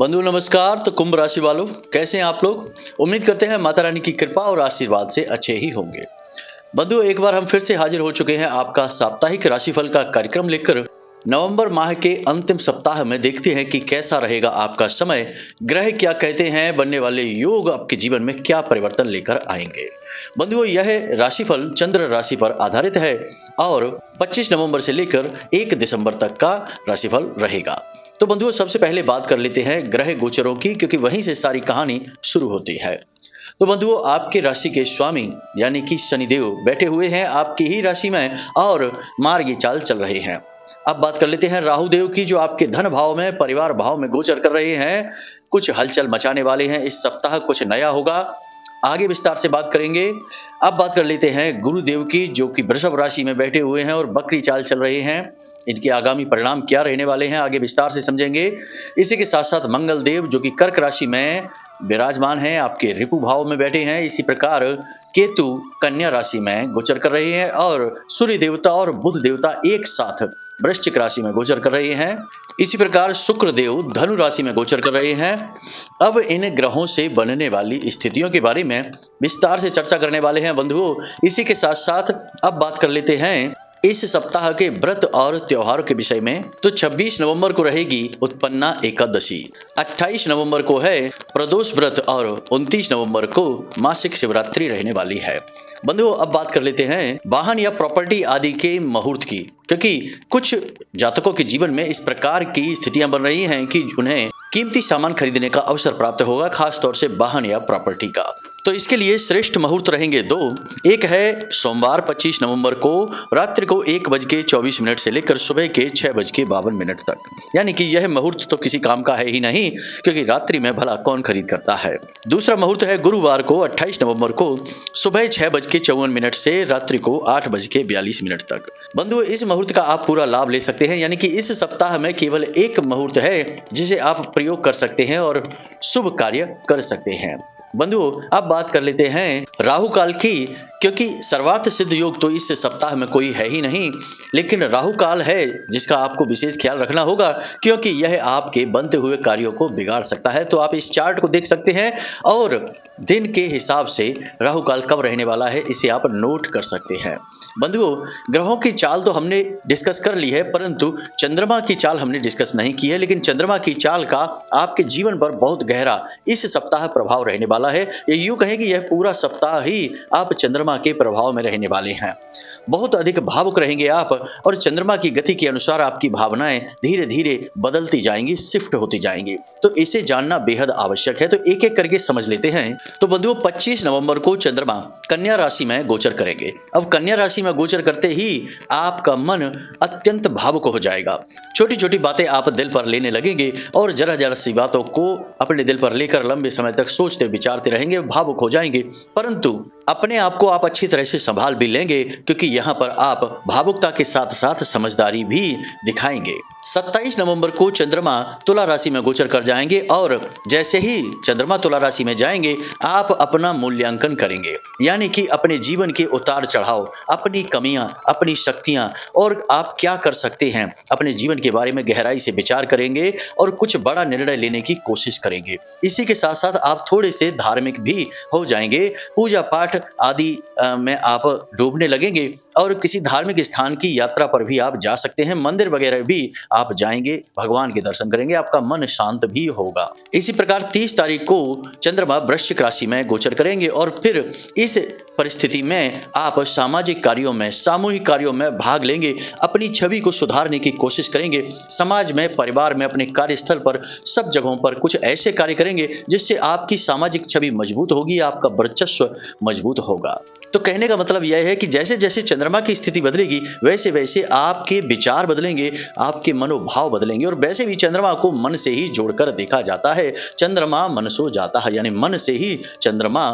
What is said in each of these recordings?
बंधु नमस्कार। तो कुंभ राशि वालों, कैसे हैं आप लोग? उम्मीद करते हैं माता रानी की कृपा और आशीर्वाद से अच्छे ही होंगे। बंधु, एक बार हम फिर से हाजिर हो चुके हैं आपका साप्ताहिक राशिफल का कार्यक्रम लेकर। नवंबर माह के अंतिम सप्ताह में देखते हैं कि कैसा रहेगा आपका समय, ग्रह क्या कहते हैं, बनने वाले योग आपके जीवन में क्या परिवर्तन लेकर आएंगे। बंधुओं, यह राशिफल चंद्र राशि पर आधारित है और 25 नवंबर से लेकर 1 दिसंबर तक का राशिफल रहेगा। तो बंधुओं, सबसे पहले बात कर लेते हैं ग्रह गोचरों की, क्योंकि वहीं से सारी कहानी शुरू होती है। तो बंधुओं, आपके राशि के स्वामी यानी कि शनिदेव बैठे हुए हैं आपकी ही राशि में और मार्गी चाल चल रहे हैं। अब बात कर लेते हैं राहु देव की, जो आपके धन भाव में, परिवार भाव में गोचर कर रहे हैं। कुछ हलचल मचाने वाले हैं इस सप्ताह, कुछ नया होगा, आगे विस्तार से बात करेंगे। अब बात कर लेते हैं गुरुदेव की, जो कि वृषभ राशि में बैठे हुए हैं और बकरी चाल चल रहे हैं। इनके आगामी परिणाम क्या रहने वाले हैं, आगे विस्तार से समझेंगे। इसी के साथ साथ मंगल देव, जो कि कर्क राशि में विराजमान हैं, आपके रिपु भाव में बैठे हैं। इसी प्रकार केतु कन्या राशि में गोचर कर रहे हैं और सूर्य देवता और बुध देवता एक साथ वृश्चिक राशि में गोचर कर रहे हैं। इसी प्रकार शुक्र देव धनु राशि में गोचर कर रहे हैं। अब इन ग्रहों से बनने वाली स्थितियों के बारे में विस्तार से चर्चा करने वाले हैं बंधुओं। इसी के साथ साथ अब बात कर लेते हैं इस सप्ताह के व्रत और त्योहारों के विषय में। तो 26 नवंबर को रहेगी उत्पन्ना एकादशी, 28 नवंबर को है प्रदोष व्रत और 29 नवंबर को मासिक शिवरात्रि रहने वाली है। बंधुओं, अब बात कर लेते हैं वाहन या प्रॉपर्टी आदि के मुहूर्त की, क्योंकि कुछ जातकों के जीवन में इस प्रकार की स्थितियां बन रही हैं कि उन्हें कीमती सामान खरीदने का अवसर प्राप्त होगा, खासतौर से वाहन या प्रॉपर्टी का। तो इसके लिए श्रेष्ठ मुहूर्त रहेंगे दो। एक है सोमवार 25 नवंबर को रात्रि को 1:24 से लेकर सुबह के 6:52 तक, यानी कि यह मुहूर्त तो किसी काम का है ही नहीं, क्योंकि रात्रि में भला कौन खरीद करता है। दूसरा मुहूर्त है गुरुवार को 28 नवंबर को सुबह 6:54 से रात्रि को 8:42 तक। बंधुओं, इस मुहूर्त का आप पूरा लाभ ले सकते हैं, यानी कि इस सप्ताह में केवल एक मुहूर्त है जिसे आप प्रयोग कर सकते हैं और शुभ कार्य कर सकते हैं। बंधुओं, अब बात कर लेते हैं राहु काल की, क्योंकि सर्वार्थ सिद्ध योग तो इस सप्ताह में कोई है ही नहीं, लेकिन राहु काल है जिसका आपको विशेष ख्याल रखना होगा, क्योंकि यह आपके बनते हुए कार्यों को बिगाड़ सकता है। तो आप इस चार्ट को देख सकते हैं और दिन के हिसाब से राहु काल कब रहने वाला है इसे आप नोट कर सकते हैं। बंधुओं, ग्रहों की चाल तो हमने डिस्कस कर ली है, परंतु चंद्रमा की चाल हमने डिस्कस नहीं की है। लेकिन चंद्रमा की चाल का आपके जीवन पर बहुत गहरा इस सप्ताह प्रभाव रहने वाला है। ये यूं कहें कि यह पूरा सप्ताह ही आप चंद्रमा के प्रभाव में रहने वाले हैं। बहुत अधिक भावुक रहेंगे आप, और चंद्रमा की गति के अनुसार आपकी भावनाएं धीरे धीरे बदलती जाएंगी, शिफ्ट होती जाएंगी। तो इसे जानना बेहद आवश्यक है। तो एक एक करके समझ लेते हैं। तो बंधुओं, 25 नवंबर को चंद्रमा कन्या राशि में गोचर करेंगे। अब कन्या राशि में गोचर करते ही आपका मन अत्यंत भावुक हो जाएगा। छोटी छोटी बातें आप दिल पर लेने लगेंगे और जरा जरा सी बातों को अपने दिल पर लेकर लंबे समय तक सोचते विचारते रहेंगे, भावुक हो जाएंगे। परंतु अपने आप को आप अच्छी तरह से संभाल भी लेंगे, क्योंकि यहाँ पर आप भावुकता के साथ साथ समझदारी भी दिखाएंगे। 27 नवंबर को चंद्रमा तुला राशि में गोचर कर जाएंगे और जैसे ही चंद्रमा तुला राशि में जाएंगे आप अपना मूल्यांकन करेंगे, यानी कि अपने जीवन के उतार चढ़ाव, अपनी कमियां, अपनी शक्तियां और आप क्या कर सकते हैं, अपने जीवन के बारे में गहराई से विचार करेंगे और कुछ बड़ा निर्णय लेने की कोशिश करेंगे। इसी के साथ साथ आप थोड़े से धार्मिक भी हो जाएंगे, पूजा पाठ आदि में आप डूबने लगेंगे और किसी धार्मिक स्थान की यात्रा पर भी आप जा सकते हैं, मंदिर वगैरह भी आप जाएंगे, भगवान के दर्शन करेंगे, आपका मन शांत भी होगा। इसी प्रकार 30 तारीख को चंद्रमा वृश्चिक राशि में गोचर करेंगे और फिर इस परिस्थिति में आप सामाजिक कार्यों में, सामूहिक कार्यों में भाग लेंगे, अपनी छवि को सुधारने की कोशिश करेंगे, समाज में, परिवार में, अपने कार्यस्थल पर, सब जगहों पर कुछ ऐसे कार्य करेंगे जिससे आपकी सामाजिक छवि मजबूत होगी, आपका वर्चस्व मजबूत होगा। तो कहने का मतलब यह है कि जैसे जैसे चंद्रमा की स्थिति बदलेगी वैसे वैसे आपके विचार बदलेंगे, आपके मनोभाव बदलेंगे। और वैसे भी चंद्रमा को मन से ही जोड़कर देखा जाता है, चंद्रमा मनसो जाता है, यानी मन से ही चंद्रमा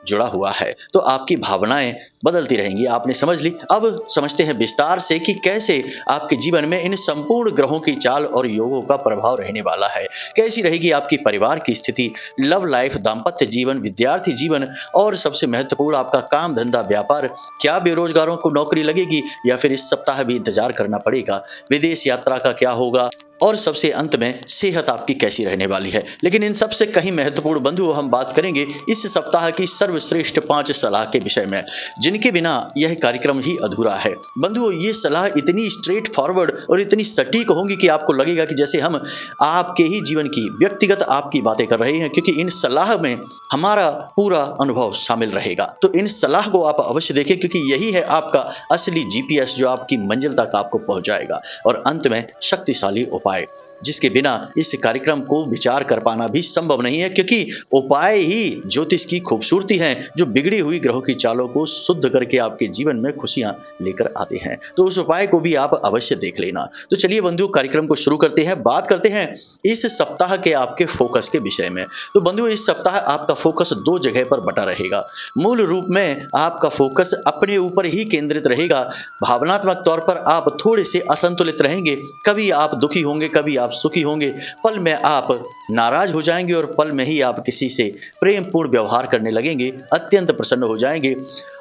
जुड़ा हुआ है। तो आपकी भावनाएं बदलती रहेंगी, आपने समझ ली। अब समझते हैं विस्तार से कि कैसे आपके जीवन में इन संपूर्ण ग्रहों की चाल और योगों का प्रभाव रहने वाला है। कैसी रहेगी आपकी परिवार की स्थिति, लव लाइफ, दाम्पत्य जीवन, विद्यार्थी जीवन और सबसे महत्वपूर्ण आपका काम धंधा व्यापार। क्या बेरोजगारों को नौकरी लगेगी या फिर इस सप्ताह भी इंतजार करना पड़ेगा? विदेश यात्रा का क्या होगा? और सबसे अंत में सेहत आपकी कैसी रहने वाली है। लेकिन इन सबसे कहीं महत्वपूर्ण बंधुओं हम बात करेंगे इस सप्ताह की सर्वश्रेष्ठ 5 सलाह के विषय में, जिनके बिना यह कार्यक्रम ही अधूरा है। बंधुओं, ये सलाह इतनी स्ट्रेट फॉरवर्ड और इतनी सटीक होंगी कि आपको लगेगा कि जैसे हम आपके ही जीवन की व्यक्तिगत आपकी बातें कर रहे हैं, क्योंकि इन सलाह में हमारा पूरा अनुभव शामिल रहेगा। तो इन सलाह को आप अवश्य देखें, क्योंकि यही है आपका असली जीपीएस जो आपकी मंजिल तक आपको पहुंचाएगा। और अंत में शक्तिशाली उपाय, जिसके बिना इस कार्यक्रम को विचार कर पाना भी संभव नहीं है, क्योंकि उपाय ही ज्योतिष की खूबसूरती है, जो बिगड़ी हुई ग्रहों की चालों को शुद्ध करके आपके जीवन में खुशियां लेकर आते हैं। तो उस उपाय को भी आप अवश्य देख लेना। तो चलिए बंधुओं, कार्यक्रम को शुरू करते हैं। बात करते हैं इस सप्ताह के आपके फोकस के विषय में। तो बंधुओं, इस सप्ताह आपका फोकस 2 जगह पर बटा रहेगा। मूल रूप में आपका फोकस अपने ऊपर ही केंद्रित रहेगा। भावनात्मक तौर पर आप थोड़े से असंतुलित रहेंगे, कभी आप दुखी होंगे, कभी आप सुखी होंगे, पल में आप नाराज हो जाएंगे और पल में ही आप किसी से प्रेम पूर्ण व्यवहार करने लगेंगे, अत्यंत प्रसन्न हो जाएंगे।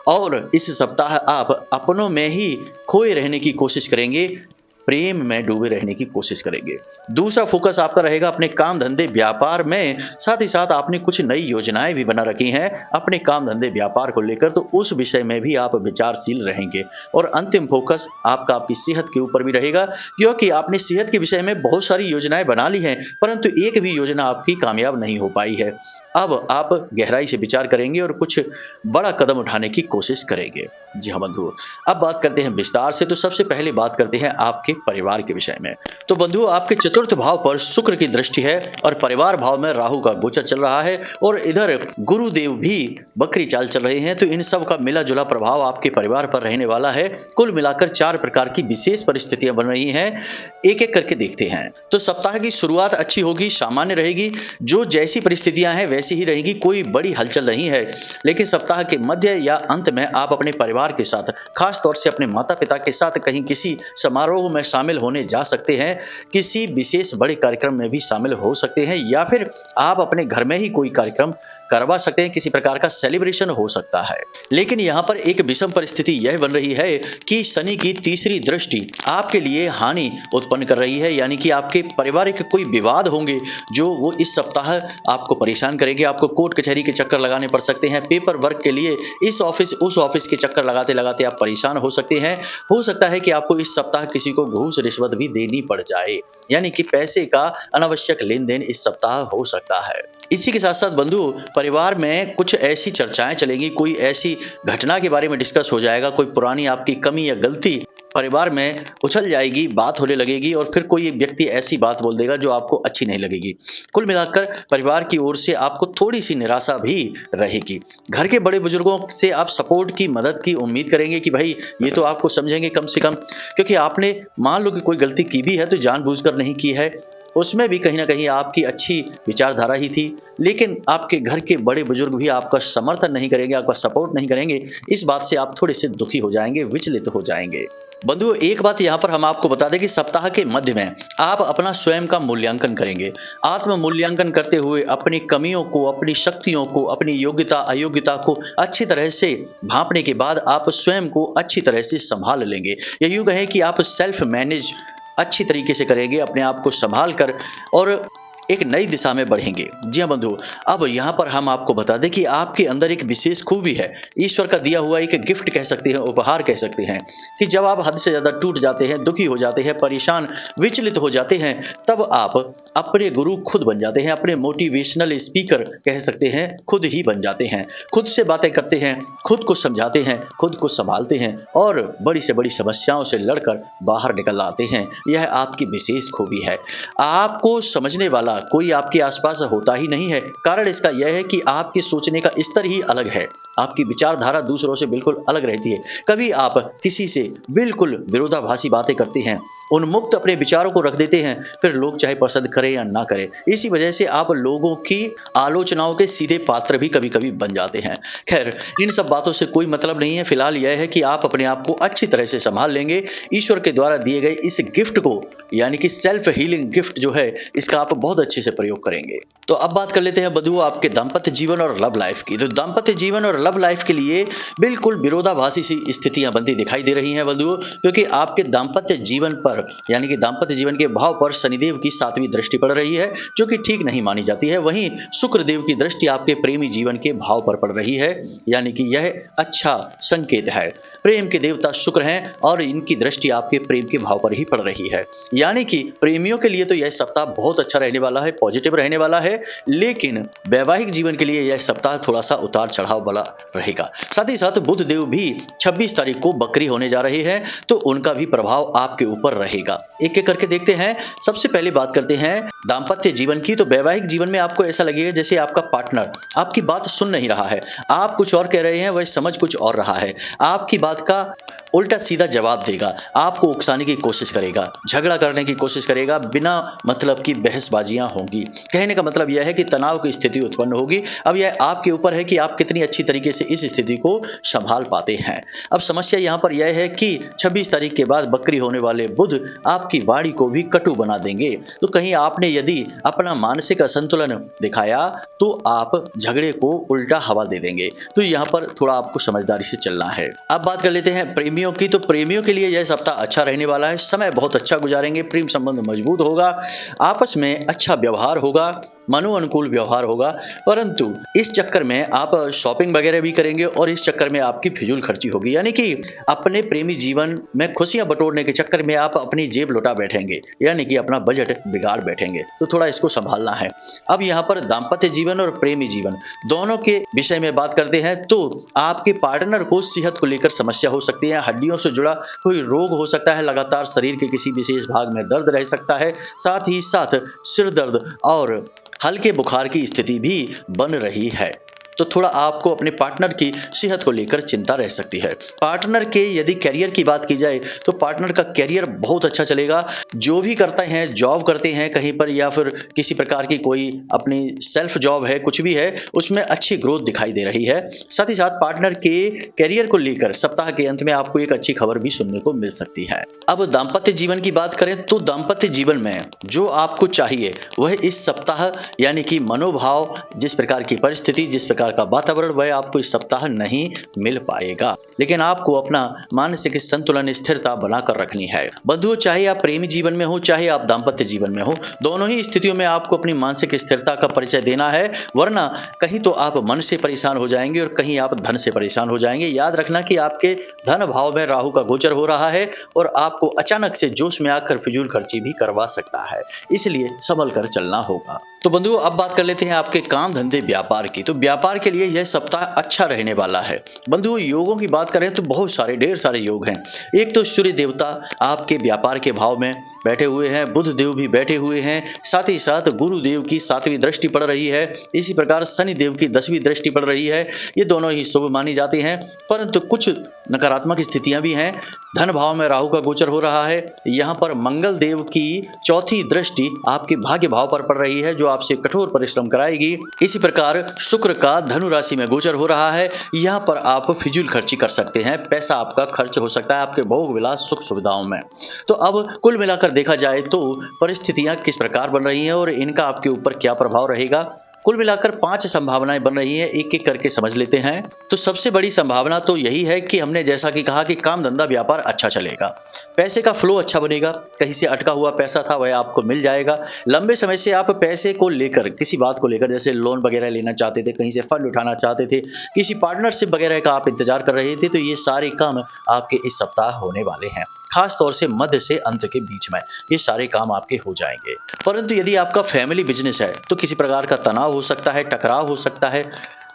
और इस सप्ताह आप अपनों में ही खोए रहने की कोशिश करेंगे, प्रेम में डूबे रहने की कोशिश करेंगे। दूसरा फोकस आपका रहेगा अपने काम धंधे व्यापार में। साथ ही साथ आपने कुछ नई योजनाएं भी बना रखी हैं अपने काम धंधे व्यापार को लेकर, तो उस विषय में भी आप विचारशील रहेंगे। और अंतिम फोकस आपका आपकी सेहत के ऊपर भी रहेगा, क्योंकि आपने सेहत के विषय में बहुत सारी योजनाएं बना ली हैं, परंतु एक भी योजना आपकी कामयाब नहीं हो पाई है। अब आप गहराई से विचार करेंगे और कुछ बड़ा कदम उठाने की कोशिश करेंगे। जी हाँ बंधुओं, अब बात करते हैं विस्तार से। तो सबसे पहले बात करते हैं आपके परिवार के विषय में। तो बंधुओं, आपके चतुर्थ भाव पर शुक्र की दृष्टि है और परिवार भाव में राहु का गोचर चल रहा है, और इधर गुरुदेव भी बकरी चाल चल रहे हैं। तो इन सब का मिला जुला प्रभाव आपके परिवार पर रहने वाला है। कुल मिलाकर 4 प्रकार की विशेष परिस्थितियां बन रही हैं। एक एक करके देखते हैं। तो सप्ताह की शुरुआत अच्छी होगी, सामान्य रहेगी, जो जैसी परिस्थितियां हैं वैसी ही रहेगी, कोई बड़ी हलचल नहीं है। लेकिन सप्ताह के मध्य या अंत में आप अपने परिवार के साथ, खास तौर से अपने माता पिता के साथ कहीं किसी समारोह में शामिल होने जा सकते हैं, किसी विशेष बड़े कार्यक्रम में भी शामिल हो सकते हैं, या फिर आप अपने घर में ही कोई कार्यक्रम करवा सकते हैं, किसी प्रकार का सेलिब्रेशन हो सकता है। लेकिन यहाँ पर एक विषम परिस्थिति यह बन रही है कि शनि की तीसरी दृष्टि आपके लिए हानि उत्पन्न कर रही है, यानी कि आपके पारिवारिक कोई विवाद होंगे जो वो इस सप्ताह आपको परेशान करेंगे। आपको कोर्ट कचहरी के चक्कर लगाने पड़ सकते हैं, पेपर वर्क के लिए इस ऑफिस उस ऑफिस के चक्कर लगाते लगाते आप परेशान हो सकते हैं। हो सकता है कि आपको इस सप्ताह किसी को घूस रिश्वत भी देनी पड़ जाए, यानी कि पैसे का अनावश्यक लेन देन इस सप्ताह हो सकता है। इसी के साथ साथ बंधु, परिवार में कुछ ऐसी चर्चाएं चलेंगी, कोई ऐसी घटना के बारे में डिस्कस हो जाएगा, कोई पुरानी आपकी कमी या गलती परिवार में उछल जाएगी, बात होने लगेगी, और फिर कोई व्यक्ति ऐसी बात बोल देगा जो आपको अच्छी नहीं लगेगी। कुल मिलाकर परिवार की ओर से आपको थोड़ी सी निराशा भी रहेगी। घर के बड़े बुजुर्गों से आप सपोर्ट की, मदद की उम्मीद करेंगे कि भाई ये तो आपको समझेंगे कम से कम, क्योंकि आपने मान लो कि कोई गलती की भी है तो जानबूझकर नहीं की है, उसमें भी कहीं ना कहीं आपकी अच्छी विचारधारा ही थी, लेकिन आपके घर के बड़े बुजुर्ग भी आपका समर्थन नहीं करेंगे, आपका सपोर्ट नहीं करेंगे। इस बात से आप थोड़े से दुखी हो जाएंगे, विचलित हो जाएंगे। बंधुओं, एक बात यहाँ पर हम आपको बता दें कि सप्ताह के मध्य में आप अपना स्वयं का मूल्यांकन करेंगे। आत्म मूल्यांकन करते हुए अपनी कमियों को, अपनी शक्तियों को, अपनी योग्यता अयोग्यता को अच्छी तरह से भांपने के बाद आप स्वयं को अच्छी तरह से संभाल लेंगे। या यूं कहें कि आप सेल्फ मैनेज अच्छी तरीके से करेंगे, अपने आप को संभाल कर, और एक नई दिशा में बढ़ेंगे। जी हाँ बंधु, अब यहाँ पर हम आपको बता दें कि आपके अंदर एक विशेष खूबी है, ईश्वर का दिया हुआ एक गिफ्ट कह सकते हैं, उपहार कह सकते हैं, कि जब आप हद से ज्यादा टूट जाते हैं, दुखी हो जाते हैं, परेशान विचलित हो जाते हैं, तब आप अपने गुरु खुद बन जाते हैं, अपने मोटिवेशनल स्पीकर कह सकते हैं, खुद ही बन जाते हैं। खुद से बातें करते हैं, खुद को समझाते हैं, खुद को संभालते हैं, और बड़ी से बड़ी समस्याओं से लड़कर बाहर निकल आते हैं। यह आपकी विशेष खूबी है। आपको समझने वाला कोई आपके आसपास होता ही नहीं है। कारण इसका यह है कि आपके सोचने का स्तर ही अलग है, आपकी विचारधारा दूसरों से बिल्कुल अलग रहती है। कभी आप किसी से बिल्कुल विरोधाभासी बातें करते हैं, उन्मुक्त अपने विचारों को रख देते हैं, फिर लोग चाहे पसंद करें या ना करें, इसी वजह से आप लोगों की आलोचनाओं के सीधे पात्र भी कभी कभी बन जाते हैं। खैर, इन सब बातों से कोई मतलब नहीं है। फिलहाल यह है कि आप अपने आप को अच्छी तरह से संभाल लेंगे। ईश्वर के द्वारा दिए गए इस गिफ्ट को, यानी कि सेल्फ हीलिंग गिफ्ट जो है, इसका आप बहुत अच्छे से प्रयोग करेंगे। तो अब बात कर लेते हैं बधू आपके दाम्पत्य जीवन और लव लाइफ की। तो दाम्पत्य जीवन और लव लाइफ के लिए बिल्कुल विरोधाभासी सी स्थितियां बनती दिखाई दे रही हैं बंधुओं, क्योंकि आपके दाम्पत्य जीवन पर पर यानी कि दाम्पत्य जीवन के भाव पर शनिदेव की 7वीं दृष्टि पड़ रही है, जो कि ठीक नहीं मानी जाती है। वहीं शुक्रदेव की दृष्टि आपके प्रेमी जीवन के भाव पर पड़ रही है, यानी कि यह अच्छा संकेत है। प्रेम के देवता शुक्र हैं और इनकी दृष्टि आपके प्रेम के भाव पर ही पड़ रही है, यानी कि प्रेमियों के लिए तो यह सप्ताह बहुत अच्छा रहने वाला है, पॉजिटिव रहने वाला है। लेकिन वैवाहिक जीवन के लिए यह सप्ताह थोड़ा सा उतार चढ़ाव वाला रहेगा। साथ ही साथ बुध देव भी 26 तारीख को बकरी होने जा रहे हैं, तो उनका भी प्रभाव आपके ऊपर रहेगा। एक एक करके देखते हैं। सबसे पहले बात करते हैं दाम्पत्य जीवन की। तो वैवाहिक जीवन में आपको ऐसा लगेगा जैसे आपका पार्टनर आपकी बात सुन नहीं रहा है, आप कुछ और कह रहे हैं, वह समझ कुछ और रहा है, आपकी बात का उल्टा सीधा जवाब देगा, आपको उकसाने की कोशिश करेगा, झगड़ा करने की कोशिश करेगा, बिना मतलब की बहसबाजियां होंगी। कहने का मतलब यह है कि तनाव की स्थिति उत्पन्न होगी। अब यह आपके ऊपर है कि आप कितनी अच्छी तरीके से इस स्थिति को संभाल पाते हैं। अब समस्या यहां पर यह है कि 26 तारीख के बाद बकरी होने वाले बुध आपकी वाणी को भी कटु बना देंगे। तो कहीं आपने यदि अपना मानसिक असंतुलन दिखाया तो आप झगड़े को उल्टा हवा दे देंगे। तो यहां पर थोड़ा आपको समझदारी से चलना है। अब बात कर लेते हैं प्रेमियों की। तो प्रेमियों के लिए यह सप्ताह अच्छा रहने वाला है, समय बहुत अच्छा गुजारेंगे, प्रेम संबंध मजबूत होगा, आपस में अच्छा व्यवहार होगा, मनो अनुकूल व्यवहार होगा। परंतु इस चक्कर में आप शॉपिंग वगैरह भी करेंगे और इस चक्कर में आपकी फिजूल खर्ची होगी, यानी कि अपने प्रेमी जीवन में खुशियां बटोरने के चक्कर में आप अपनी जेब लुटा बैठेंगे, यानी कि अपना बजट बिगाड़ बैठेंगे। तो थोड़ा इसको संभालना है। अब यहाँ पर दाम्पत्य जीवन और प्रेमी जीवन दोनों के विषय में बात करते हैं। तो आपके पार्टनर को सेहत को लेकर समस्या हो सकती है, हड्डियों से जुड़ा कोई रोग हो सकता है, लगातार शरीर के किसी विशेष भाग में दर्द रह सकता है, साथ ही साथ सिर दर्द और हल्के बुखार की स्थिति भी बन रही है। तो थोड़ा आपको अपने पार्टनर की सेहत को लेकर चिंता रह सकती है। पार्टनर के यदि करियर की बात की जाए तो पार्टनर का करियर बहुत अच्छा चलेगा। जो भी करते हैं, जॉब करते हैं कहीं पर या फिर किसी प्रकार की कोई अपनी सेल्फ जॉब है, कुछ भी है, उसमें अच्छी ग्रोथ दिखाई दे रही है। साथ ही साथ पार्टनर के करियर को लेकर सप्ताह के अंत में आपको एक अच्छी खबर भी सुनने को मिल सकती है। अब दाम्पत्य जीवन की बात करें तो दाम्पत्य जीवन में जो आपको चाहिए वह इस सप्ताह यानी कि मनोभाव, जिस प्रकार की परिस्थिति, जिस प्रकार का वातावरण, वह आपको इस सप्ताह नहीं मिल पाएगा। लेकिन आपको अपना मानसिक संतुलन, स्थिरता बनाकर रखनी है। बंधुओं, चाहे आप प्रेमी जीवन में हो चाहे आप दाम्पत्य जीवन में हो, दोनों ही स्थितियों में आपको अपनी मानसिक स्थिरता का परिचय देना है, वरना कहीं तो आप मन से परेशान हो जाएंगे और कहीं आप धन से परेशान हो जाएंगे। याद रखना कि आपके धन भाव में राहु का गोचर हो रहा है और आपको अचानक से जोश में आकर फिजूल खर्ची भी करवा सकता है, इसलिए संभल कर चलना होगा। तो बंधुओं, अब बात कर लेते हैं आपके काम धंधे व्यापार की। तो व्यापार के लिए यह सप्ताह अच्छा रहने वाला है। बंधुओं, योगों की बात करें तो बहुत सारे, ढेर सारे योग हैं। एक तो सूर्य देवता आपके व्यापार के भाव में बैठे हुए हैं, बुध देव भी बैठे हुए हैं, साथ ही साथ गुरुदेव की 7वीं दृष्टि पड़ रही है, इसी प्रकार शनि देव की 10वीं दृष्टि पड़ रही है। ये दोनों ही शुभ मानी जाती हैं, परंतु कुछ नकारात्मक स्थितियां भी हैं। धन भाव में राहु का गोचर हो रहा है। यहाँ पर मंगल देव की 4थी दृष्टि आपके भाग्य भाव पर पड़ रही है, जो आपसे कठोर परिश्रम कराएगी। इसी प्रकार शुक्र का धनु राशि में गोचर हो रहा है। यहाँ पर आप फिजूल खर्ची कर सकते हैं, पैसा आपका खर्च हो सकता है आपके भोग विलास सुख सुविधाओं में। तो अब कुल मिलाकर देखा जाए तो परिस्थितियां किस प्रकार बन रही हैं और इनका आपके ऊपर क्या प्रभाव रहेगा। कुल मिलाकर 5 संभावनाएं बन रही हैं, एक एक करके समझ लेते हैं। तो सबसे बड़ी संभावना तो यही है कि हमने जैसा कि कहा कि काम धंधा व्यापार अच्छा चलेगा, पैसे का फ्लो अच्छा बनेगा, कहीं से अटका हुआ पैसा था वह आपको मिल जाएगा। लंबे समय से आप पैसे को लेकर, किसी बात को लेकर, जैसे लोन वगैरह लेना चाहते थे, कहीं से फंड उठाना चाहते थे, किसी पार्टनरशिप वगैरह का आप इंतजार कर रहे थे, तो ये सारे काम आपके इस सप्ताह होने वाले हैं। खास तौर से मध्य से अंत के बीच में ये सारे काम आपके हो जाएंगे। परंतु यदि आपका फैमिली बिजनेस है तो किसी प्रकार का तनाव हो सकता है, टकराव हो सकता है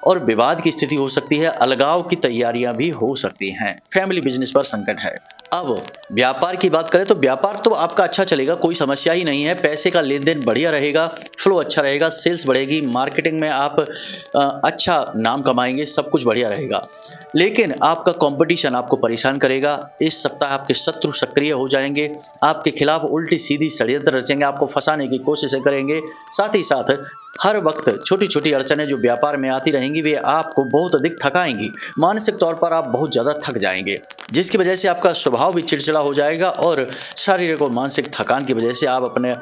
और विवाद की स्थिति हो सकती है, अलगाव की तैयारियां भी हो सकती हैं। फैमिली बिजनेस पर संकट है। अब व्यापार की बात करें तो व्यापार तो आपका अच्छा चलेगा, कोई समस्या ही नहीं है। पैसे का लेन देन बढ़िया रहेगा, फ्लो अच्छा रहेगा, सेल्स बढ़ेगी, मार्केटिंग में आप अच्छा नाम कमाएंगे, सब कुछ बढ़िया रहेगा। लेकिन आपका कंपटीशन आपको परेशान करेगा। इस सप्ताह आपके शत्रु सक्रिय हो जाएंगे, आपके खिलाफ उल्टी सीधी षड्यंत्र रचेंगे, आपको फंसाने की कोशिशें करेंगे। साथ ही साथ हर वक्त छोटी छोटी अड़चनें जो व्यापार में आती रहेंगी वे आपको बहुत अधिक थकाएंगी। मानसिक तौर पर आप बहुत ज़्यादा थक जाएंगे, जिसकी वजह से आपका स्वभाव भी चिड़चिड़ा हो जाएगा और शारीरिक और मानसिक थकान की वजह से आप अपने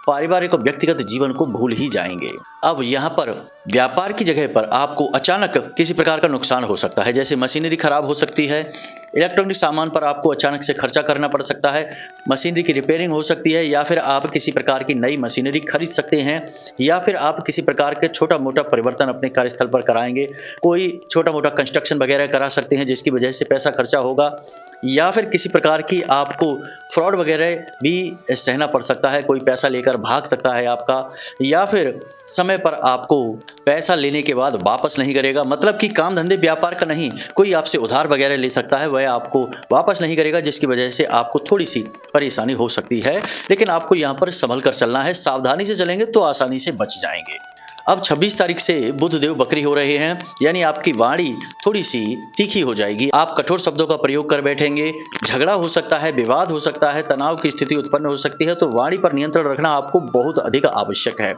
पारिवारिक और व्यक्तिगत जीवन को भूल ही जाएंगे। अब यहाँ पर व्यापार की जगह पर आपको अचानक किसी प्रकार का नुकसान हो सकता है, जैसे मशीनरी खराब हो सकती है, इलेक्ट्रॉनिक सामान पर आपको अचानक से खर्चा करना पड़ सकता है, मशीनरी की रिपेयरिंग हो सकती है, या फिर आप किसी प्रकार की नई मशीनरी खरीद सकते हैं, या फिर आप किसी प्रकार के छोटा मोटा परिवर्तन अपने कार्यस्थल पर कराएंगे, कोई छोटा मोटा कंस्ट्रक्शन वगैरह करा सकते हैं जिसकी वजह से पैसा खर्चा होगा, या फिर किसी प्रकार की आपको फ्रॉड वगैरह भी सहना पड़ सकता है, कोई पैसा लेकर भाग सकता है आपका, या फिर समय पर आपको पैसा लेने के बाद वापस नहीं करेगा, मतलब कि काम धंधे व्यापार का नहीं, कोई आपसे उधार वगैरह ले सकता है, वह आपको वापस नहीं करेगा, जिसकी वजह से आपको थोड़ी सी परेशानी हो सकती है। लेकिन आपको यहाँ पर संभल कर चलना है, सावधानी से चलेंगे तो आसानी से बच जाएंगे। अब 26 तारीख से बुध देव बकरी हो रहे हैं, यानी आपकी वाणी थोड़ी सी तीखी हो जाएगी, आप कठोर शब्दों का प्रयोग कर बैठेंगे, झगड़ा हो सकता है, विवाद हो सकता है, तनाव की स्थिति उत्पन्न हो सकती है, तो वाणी पर नियंत्रण रखना आपको बहुत अधिक आवश्यक है।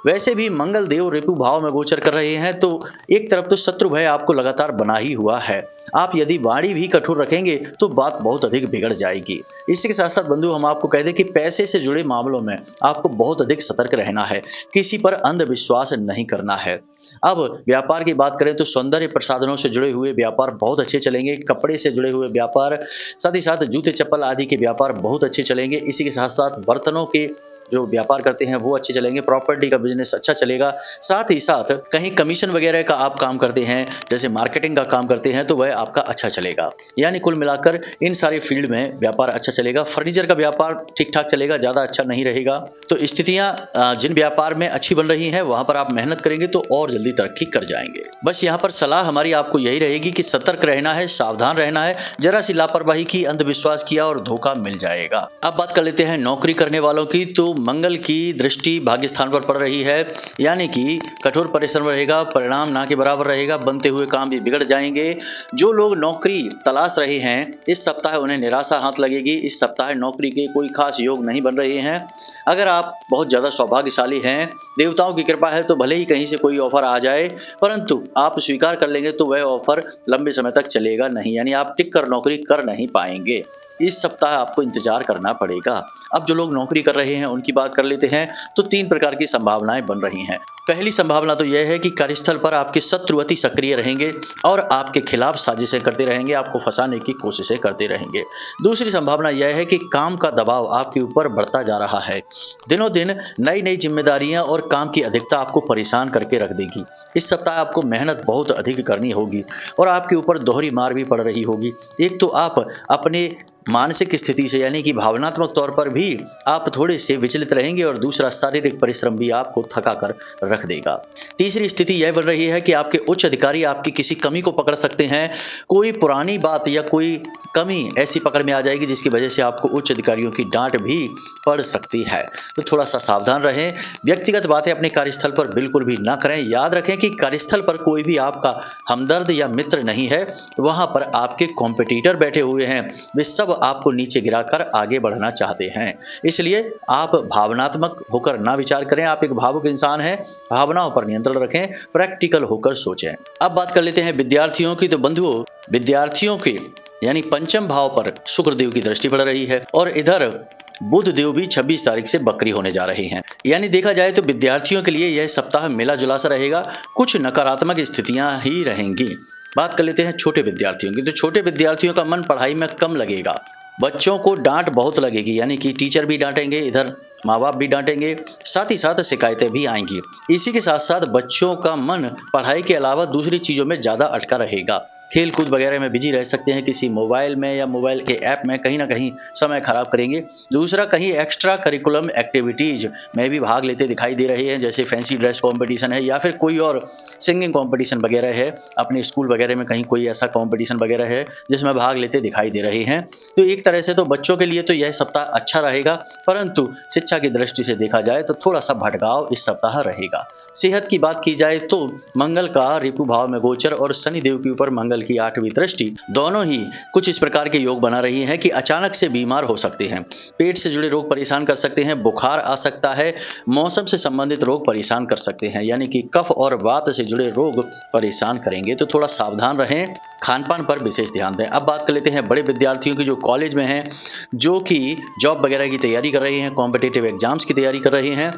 वैसे भी मंगल देव ऋतु भाव में गोचर कर रहे हैं, तो एक तरफ तो शत्रु भय आपको लगातार बना ही हुआ है, आप यदि वाणी भी कठोर रखेंगे तो बात बहुत अधिक बिगड़ जाएगी। इसी के साथ साथ बंधु हम आपको कह दें कि पैसे से जुड़े मामलों में आपको बहुत अधिक सतर्क रहना है, किसी पर अंधविश्वास नहीं करना है। अब व्यापार की बात करें तो सौंदर्य प्रसाधनों से जुड़े हुए व्यापार बहुत अच्छे चलेंगे, कपड़े से जुड़े हुए व्यापार, साथ ही साथ जूते चप्पल आदि के व्यापार बहुत अच्छे चलेंगे। इसी के साथ साथ बर्तनों के जो व्यापार करते हैं वो अच्छे चलेंगे, प्रॉपर्टी का बिजनेस अच्छा चलेगा, साथ ही साथ कहीं कमीशन वगैरह का आप काम करते हैं, जैसे मार्केटिंग का काम करते हैं, तो वह आपका अच्छा चलेगा। यानी कुल मिलाकर इन सारे फील्ड में व्यापार अच्छा चलेगा। फर्नीचर का व्यापार ठीक ठाक चलेगा, ज्यादा अच्छा नहीं रहेगा। तो स्थितियां जिन व्यापार में अच्छी बन रही हैं वहां पर आप मेहनत करेंगे तो और जल्दी तरक्की कर जाएंगे। बस यहाँ पर सलाह हमारी आपको यही रहेगी कि सतर्क रहना है, सावधान रहना है, जरा सी लापरवाही की, अंधविश्वास किया और धोखा मिल जाएगा। अब बात कर लेते हैं नौकरी करने वालों की। तो मंगल की दृष्टि भाग्य स्थान पर पड़ रही है, यानी कि कठोर परिश्रम रहेगा, परिणाम ना के बराबर रहेगा, बनते हुए काम भी बिगड़ जाएंगे। जो लोग नौकरी तलाश रहे हैं इस सप्ताह उन्हें निराशा हाथ लगेगी, इस सप्ताह नौकरी के कोई खास योग नहीं बन रहे हैं। अगर आप बहुत ज्यादा सौभाग्यशाली हैं, देवताओं की कृपा है, तो भले ही कहीं से कोई ऑफर आ जाए, परंतु आप स्वीकार कर लेंगे तो वह ऑफर लंबे समय तक चलेगा नहीं, यानी आप टिक कर नौकरी कर नहीं पाएंगे। इस सप्ताह आपको इंतजार करना पड़ेगा। अब जो लोग नौकरी कर रहे हैं उनकी बात कर लेते हैं। तो 3 प्रकार की संभावनाएं बन रही हैं। पहली संभावना तो यह है कि कार्यस्थल पर आपके शत्रु अति सक्रिय रहेंगे और आपके खिलाफ साजिशें करते रहेंगे, आपको फंसाने की कोशिशें करते रहेंगे। दूसरी संभावना यह है कि काम का दबाव आपके ऊपर बढ़ता जा रहा है, दिनों दिन नई नई जिम्मेदारियां और काम की अधिकता आपको परेशान करके रख देगी। इस सप्ताह आपको मेहनत बहुत अधिक करनी होगी और आपके ऊपर दोहरी मार भी पड़ रही होगी। एक तो आप अपने मानसिक स्थिति से यानी कि भावनात्मक तौर पर भी आप थोड़े से विचलित रहेंगे और दूसरा शारीरिक परिश्रम भी आपको थका कर रख देगा। तीसरी स्थिति यह बन रही है कि आपके उच्च अधिकारी आपकी किसी कमी को पकड़ सकते हैं, कोई पुरानी बात या कोई कमी ऐसी पकड़ में आ जाएगी जिसकी वजह से आपको उच्च अधिकारियों की डांट भी पड़ सकती है। तो थोड़ा सा सावधान रहें, व्यक्तिगत बातें अपने कार्यस्थल पर बिल्कुल भी ना करें। याद रखें कि कार्यस्थल पर कोई भी आपका हमदर्द या मित्र नहीं है, वहां पर आपके कॉम्पिटिटर बैठे हुए हैं, वे सब आपको नीचे गिराकर आगे बढ़ना चाहते हैं। इसलिए आप भावनात्मक होकर ना विचार करें, आप एक भावुक इंसान हैं, भावनाओं पर नियंत्रण रखें, प्रैक्टिकल होकर सोचें। अब बात कर लेते हैं विद्यार्थियों की। तो बंधुओं, विद्यार्थियों के यानी पंचम भाव पर शुक्र देव की दृष्टि पड़ रही है और इधर बुध देव भी 26 तारीख से बकरी होने जा रहे हैं। यानी देखा जाए तो विद्यार्थियों के लिए यह सप्ताह मिला जुला सा रहेगा, कुछ नकारात्मक स्थितियां ही रहेंगी। बात कर लेते हैं छोटे विद्यार्थियों की। तो छोटे विद्यार्थियों का मन पढ़ाई में कम लगेगा, बच्चों को डांट बहुत लगेगी, यानी कि टीचर भी डांटेंगे, इधर माँ बाप भी डांटेंगे, साथ ही साथ शिकायतें भी आएंगी। इसी के साथ साथ बच्चों का मन पढ़ाई के अलावा दूसरी चीजों में ज्यादा अटका रहेगा, खेल कूद वगैरह में बिजी रह सकते हैं, किसी मोबाइल में या मोबाइल के ऐप में कहीं ना कहीं समय खराब करेंगे। दूसरा, कहीं एक्स्ट्रा करिकुलम एक्टिविटीज में भी भाग लेते दिखाई दे रहे हैं, जैसे फैंसी ड्रेस कंपटीशन है या फिर कोई और सिंगिंग कंपटीशन वगैरह है, अपने स्कूल वगैरह में कहीं कोई ऐसा कंपटीशन वगैरह है जिसमें भाग लेते दिखाई दे रहे हैं। तो एक तरह से तो बच्चों के लिए तो यह सप्ताह अच्छा रहेगा, परंतु शिक्षा की दृष्टि से देखा जाए तो थोड़ा सा भटकाव इस सप्ताह रहेगा। सेहत की बात की जाए तो मंगल का रिपु भाव में गोचर और शनि देव के ऊपर मंगल की 8वीं दृष्टि दोनों ही कुछ इस प्रकार के योग बना रही हैं कि अचानक से बीमार हो सकते हैं, पेट से जुड़े रोग परेशान कर सकते हैं, बुखार आ सकता है, मौसम से संबंधित रोग परेशान कर सकते हैं, यानी कि कफ और वात से जुड़े रोग परेशान करेंगे। तो थोड़ा सावधान रहें। खान पान पर विशेष ध्यान दें। अब बात कर लेते हैं बड़े विद्यार्थियों की जो कॉलेज में हैं, जो कि जॉब वगैरह की तैयारी कर रहे हैं, कॉम्पिटिटिव एग्जाम्स की तैयारी कर रहे हैं।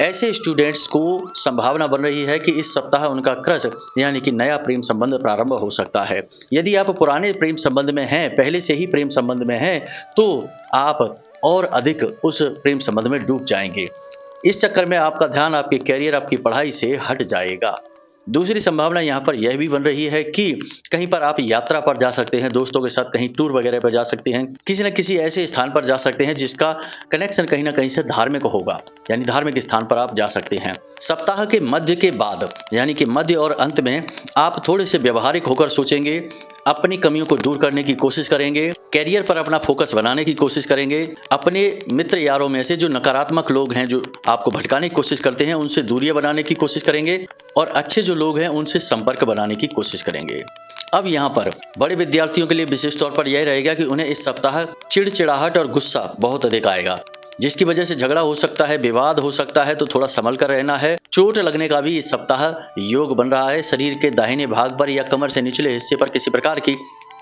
ऐसे स्टूडेंट्स को संभावना बन रही है कि इस सप्ताह उनका क्रश यानी कि नया प्रेम संबंध प्रारंभ हो सकता है। यदि आप पुराने प्रेम संबंध में हैं, पहले से ही प्रेम संबंध में हैं, तो आप और अधिक उस प्रेम संबंध में डूब जाएंगे। इस चक्कर में आपका ध्यान आपके कैरियर, आपकी पढ़ाई से हट जाएगा। दूसरी संभावना यहाँ पर यह भी बन रही है कि कहीं पर आप यात्रा पर जा सकते हैं, दोस्तों के साथ कहीं टूर वगैरह पर जा सकते हैं, किसी न किसी ऐसे स्थान पर जा सकते हैं जिसका कनेक्शन कहीं ना कहीं से धार्मिक होगा, यानी धार्मिक स्थान पर आप जा सकते हैं। सप्ताह के मध्य के बाद यानी कि मध्य और अंत में आप थोड़े से व्यवहारिक होकर सोचेंगे, अपनी कमियों को दूर करने की कोशिश करेंगे, कैरियर पर अपना फोकस बनाने की कोशिश करेंगे। अपने मित्र यारों में से जो नकारात्मक लोग हैं, जो आपको भटकाने की कोशिश करते हैं, उनसे दूरियां बनाने की कोशिश करेंगे और अच्छे जो लोग हैं उनसे संपर्क बनाने की कोशिश करेंगे। अब यहाँ पर बड़े विद्यार्थियों के लिए विशेष तौर पर यह रहेगा कि उन्हें इस सप्ताह चिड़चिड़ाहट और गुस्सा बहुत अधिक आएगा, जिसकी वजह से झगड़ा हो सकता है, विवाद हो सकता है, तो थोड़ा संभल कर रहना है। चोट लगने का भी इस सप्ताह योग बन रहा है। शरीर के दाहिने भाग पर या कमर से निचले हिस्से पर किसी प्रकार की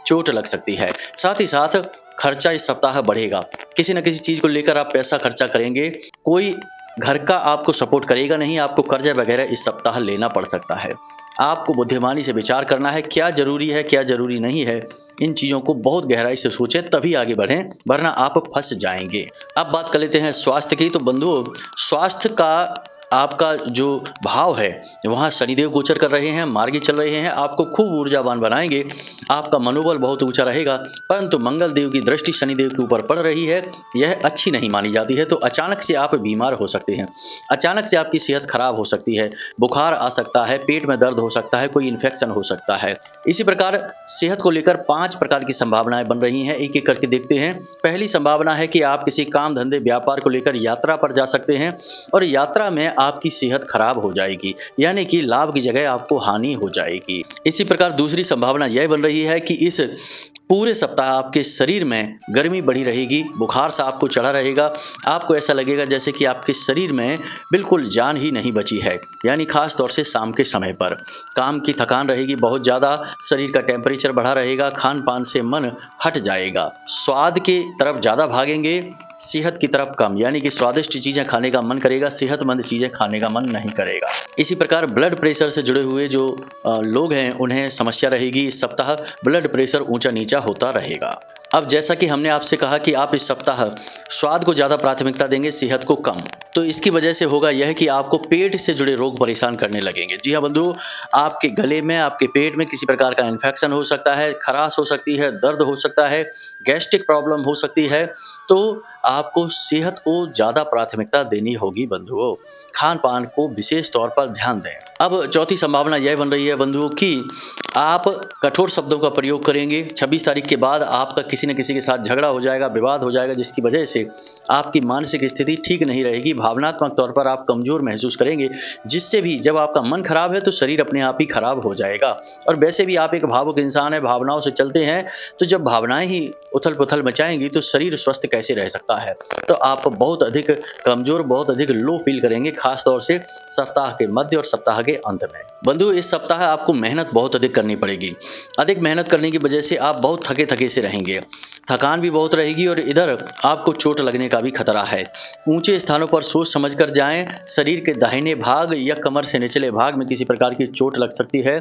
चोट लग सकती है। साथ ही साथ खर्चा इस सप्ताह बढ़ेगा। किसी न किसी चीज को लेकर आप पैसा खर्चा करेंगे। कोई घर का आपको सपोर्ट करेगा नहीं, आपको कर्जा वगैरह इस सप्ताह लेना पड़ सकता है। आपको बुद्धिमानी से विचार करना है, क्या जरूरी है क्या जरूरी नहीं है, इन चीजों को बहुत गहराई से सोचें तभी आगे बढ़ें, वरना आप फंस जाएंगे। अब बात कर लेते हैं स्वास्थ्य की। तो बंधुओं, स्वास्थ्य का आपका जो भाव है वहाँ शनिदेव गोचर कर रहे हैं, मार्गी चल रहे हैं, आपको खूब ऊर्जावान बनाएंगे, आपका मनोबल बहुत ऊंचा रहेगा। परंतु मंगल देव की दृष्टि शनिदेव के ऊपर पड़ रही है, यह अच्छी नहीं मानी जाती है। तो अचानक से आप बीमार हो सकते हैं, अचानक से आपकी सेहत खराब हो सकती है, बुखार आ सकता है, पेट में दर्द हो सकता है, कोई इन्फेक्शन हो सकता है। इसी प्रकार सेहत को लेकर 5 प्रकार की संभावनाएं बन रही हैं, एक एक करके देखते हैं। पहली संभावना है कि आप किसी काम धंधे व्यापार को लेकर यात्रा पर जा सकते हैं और यात्रा में आपकी सेहत खराब हो जाएगी, यानी कि लाभ की जगह आपको हानि हो जाएगी। इसी प्रकार दूसरी संभावना यह बन रही है कि इस पूरे सप्ताह आपके शरीर में गर्मी बढ़ी रहेगी, बुखार सा आपको चढ़ा रहेगा, आपको ऐसा लगेगा जैसे कि आपके शरीर में बिल्कुल जान ही नहीं बची है। यानी खास तौर से शाम के समय पर काम की थकान रहेगी बहुत ज़्यादा, शरीर का टेम्परेचर बढ़ा रहेगा, खान पान से मन हट जाएगा, स्वाद की तरफ ज़्यादा भागेंगे, सेहत की तरफ कम, यानी कि स्वादिष्ट चीजें खाने का मन करेगा, सेहतमंद चीजें खाने का मन नहीं करेगा। इसी प्रकार ब्लड प्रेशर से जुड़े हुए जो लोग हैं उन्हें समस्या रहेगी। इस सप्ताह ब्लड प्रेशर ऊंचा नीचा होता रहेगा। अब जैसा कि हमने आपसे कहा कि आप इस सप्ताह स्वाद को ज्यादा प्राथमिकता देंगे, सेहत को कम, तो इसकी वजह से होगा यह कि आपको पेट से जुड़े रोग परेशान करने लगेंगे। जी हाँ बंधु, आपके गले में, आपके पेट में किसी प्रकार का इन्फेक्शन हो सकता है, खराश हो सकती है, दर्द हो सकता है, गैस्ट्रिक प्रॉब्लम हो सकती है। तो आपको सेहत को ज्यादा प्राथमिकता देनी होगी बंधुओं, खान पान को विशेष तौर पर ध्यान दें। अब चौथी संभावना यह बन रही है बंधुओं कि आप कठोर शब्दों का प्रयोग करेंगे। 26 तारीख के बाद आपका किसी न किसी के साथ झगड़ा हो जाएगा, विवाद हो जाएगा, जिसकी वजह से आपकी मानसिक स्थिति ठीक नहीं रहेगी, भावनात्मक तौर पर आप कमजोर महसूस करेंगे, जिससे भी जब आपका मन खराब है तो शरीर अपने आप ही खराब हो जाएगा। और वैसे भी आप एक भावुक इंसान है, भावनाओं से चलते हैं, तो जब भावनाएं ही उथल पुथल मचाएंगी तो शरीर स्वस्थ कैसे रह सकता है। तो आप बहुत अधिक कमजोर, बहुत अधिक लो फील करेंगे, खास तौर से सप्ताह के मध्य और सप्ताह के अंत में। बंधु, इस सप्ताह आपको मेहनत बहुत अधिक करनी पड़ेगी। अधिक मेहनत करने की वजह से आप बहुत थके थके से रहेंगे, थकान भी बहुत रहेगी और इधर आपको चोट लगने का भी खतरा है। ऊंचे स्थानों पर सोच समझकर जाएं। शरीर के दाहिने भाग या कमर से निचले भाग में किसी प्रकार की चोट लग सकती है।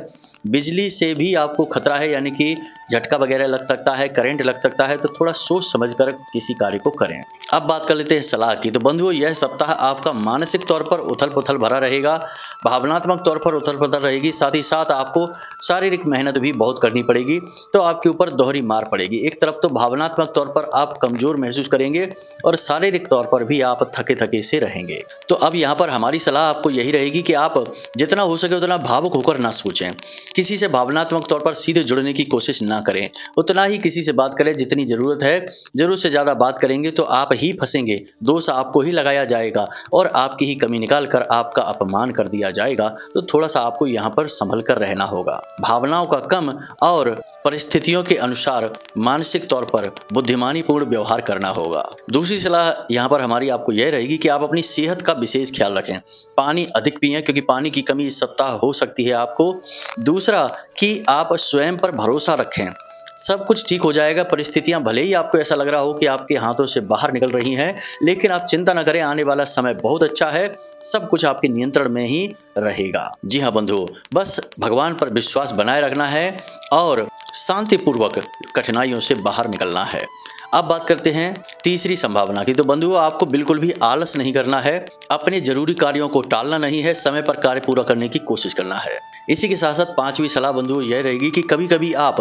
बिजली से भी आपको खतरा है, यानी कि झटका वगैरह लग सकता है, करंट लग सकता है, तो थोड़ा सोच समझकर किसी कार्य को करें। अब बात कर लेते हैं सलाह की। तो बंधुओं, यह सप्ताह आपका मानसिक तौर पर उथल पुथल भरा रहेगा, भावनात्मक तौर पर उथल पुथल रहेगी, साथ ही साथ आपको शारीरिक मेहनत भी बहुत करनी पड़ेगी, तो आपके ऊपर दोहरी मार पड़ेगी। एक तरफ तो भावनात्मक तौर पर आप कमजोर महसूस करेंगे और शारीरिक तौर पर भी आप थके थके से रहेंगे। तो अब यहाँ पर हमारी सलाह आपको यही रहेगी कि आप जितना हो सके उतना भावुक होकर ना सोचें, किसी से भावनात्मक तौर पर सीधे जुड़ने की कोशिश ना करें, उतना ही किसी से बात करें जितनी जरूरत है। जरूरत से ज्यादा बात करेंगे तो आप ही फंसेंगे, दोष आपको ही लगाया जाएगा और आपकी ही कमी निकाल कर आपका अपमान कर दिया जाएगा तो थोड़ा सा आपको यहाँ पर संभल कर रहना होगा। भावनाओं का कम और परिस्थितियों के अनुसार मानसिक तौर पर बुद्धिमानी पूर्ण व्यवहार करना होगा। दूसरी सलाह यहाँ पर हमारी आपको यह रहेगी कि आप अपनी सेहत का विशेष ख्याल रखें। पानी अधिक पिएं क्योंकि पानी की कमी इस सप्ताह हो सकती है आपको। दूसरा कि आप स्वयं पर भरोसा रखें, सब कुछ ठीक हो जाएगा। परिस्थितियां भले ही आपको ऐसा लग रहा हो कि आपके हाथों से बाहर निकल रही हैं, लेकिन आप चिंता न करें, आने वाला समय बहुत अच्छा है, सब कुछ आपके नियंत्रण में ही रहेगा। जी हाँ बंधुओं, बस भगवान पर विश्वास बनाए रखना है और शांतिपूर्वक कठिनाइयों से बाहर निकलना है। अब बात करते हैं तीसरी संभावना की। तो बंधुओं, आपको बिल्कुल भी आलस नहीं करना है, अपने जरूरी कार्यों को टालना नहीं है, समय पर कार्य पूरा करने की कोशिश करना है। इसी के साथ साथ पांचवी सलाह बंधुओं यह रहेगी कि कभी कभी आप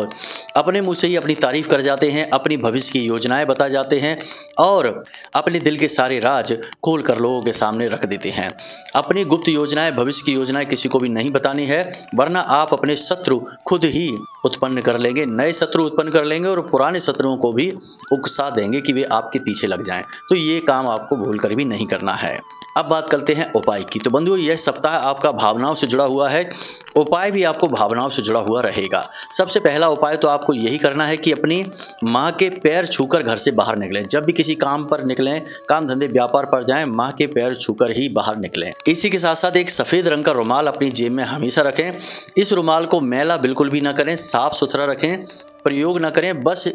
अपने मुंह से ही अपनी तारीफ कर जाते हैं, अपनी भविष्य की योजनाएं बता जाते हैं और अपने दिल के सारे राज खोल कर लोगों के सामने रख देते हैं। अपनी गुप्त योजनाएं, भविष्य की योजनाएं किसी को भी नहीं बतानी है, वरना आप अपने शत्रु खुद ही उत्पन्न कर लेंगे, नए शत्रु उत्पन्न कर लेंगे और पुराने शत्रुओं को भी उकसा देंगे कि वे आपके पीछे लग जाएं। तो ये काम आपको भूल कर भी नहीं करना है। अब बात करते हैं उपाय की। तो बंधुओं, यह सप्ताह आपका भावनाओं से जुड़ा हुआ है, उपाय भी आपको भावनाओं से जुड़ा हुआ रहेगा। सबसे पहला उपाय तो आपको यही करना है कि अपनी माँ के पैर छूकर घर से बाहर निकलें। जब भी किसी काम पर निकलें, काम धंधे व्यापार पर जाएं, माँ के पैर छूकर ही बाहर निकलें। इसी के साथ साथ एक सफेद रंग का रुमाल अपनी जेब में हमेशा रखें। इस रुमाल को मैला बिल्कुल भी ना करें, साफ सुथरा रखें, प्रयोग ना करें, बस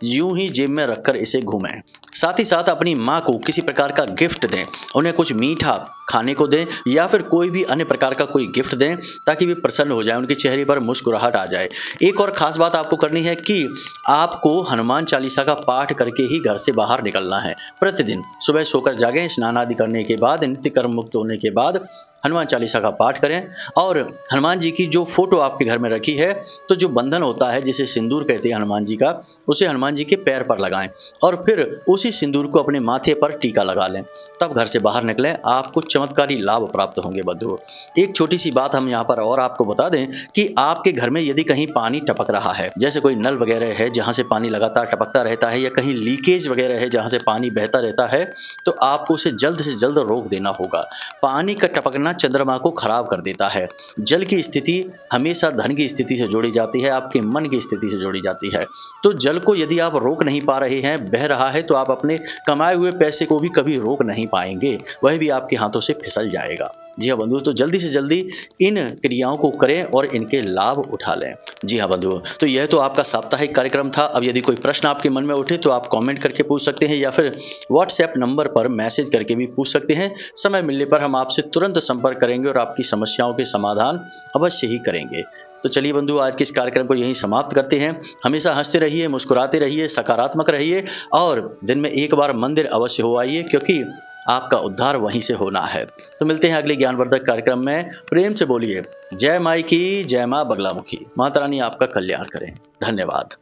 यूं ही जेब में रखकर इसे घूमें। साथ ही साथ अपनी माँ को किसी प्रकार का गिफ्ट दें, उन्हें कुछ मीठा खाने को दें या फिर कोई भी अन्य प्रकार का कोई गिफ्ट दें ताकि वे प्रसन्न हो जाए, उनके चेहरे पर मुस्कुराहट आ जाए। एक और खास बात आपको करनी है कि आपको हनुमान चालीसा का पाठ करके ही घर से बाहर निकलना है। प्रतिदिन सुबह सोकर जागें, स्नान आदि करने के बाद, नित्य कर्म मुक्त होने के बाद हनुमान चालीसा का पाठ करें और हनुमान जी की जो फोटो आपके घर में रखी है, तो जो बंधन होता है जिसे सिंदूर कहते हैं हनुमान जी का, उसे हनुमान जी के पैर पर लगाएं और फिर उसी सिंदूर को अपने माथे पर टीका लगा लें। तब घर से बाहर निकलें, आपको चमत्कारी लाभ प्राप्त होंगे बंधुओं। एक छोटी सी बात हम यहाँ पर और आपको बता दें कि आपके घर में यदि कहीं पानी टपक रहा है, जैसे कोई नल वगैरह है जहाँ से पानी लगातार टपकता रहता है या कहीं लीकेज वगैरह है जहाँ से पानी बहता रहता है, तो आपको उसे जल्द से जल्द रोक देना होगा। पानी का टपकना चंद्रमा को खराब कर देता है। जल की स्थिति हमेशा धन की स्थिति से जोड़ी जाती है, आपके मन की स्थिति से जोड़ी जाती है। तो जल को यदि आप रोक नहीं पा रहे हैं, बह रहा है, तो आप अपने कमाए हुए पैसे को भी कभी रोक नहीं पाएंगे, वह भी आपके हाथों से फिसल जाएगा। जी हाँ बंधुओं, तो जल्दी से जल्दी इन क्रियाओं को करें और इनके लाभ उठा लें। जी हाँ बंधुओं, तो यह तो आपका साप्ताहिक कार्यक्रम था। अब यदि कोई प्रश्न आपके मन में उठे तो आप कमेंट करके पूछ सकते हैं या फिर व्हाट्सएप नंबर पर मैसेज करके भी पूछ सकते हैं। समय मिलने पर हम आपसे तुरंत संपर्क करेंगे और आपकी समस्याओं के समाधान अवश्य ही करेंगे। तो चलिए बंधु, आज के इस कार्यक्रम को यहीं समाप्त करते हैं। हमेशा हंसते रहिए, मुस्कुराते रहिए, सकारात्मक रहिए और दिन में एक बार मंदिर अवश्य हो आइए, क्योंकि आपका उद्धार वहीं से होना है। तो मिलते हैं अगले ज्ञानवर्धक कार्यक्रम में। प्रेम से बोलिए जय माई की, जय माँ बगलामुखी। माता रानी आपका कल्याण करें। धन्यवाद।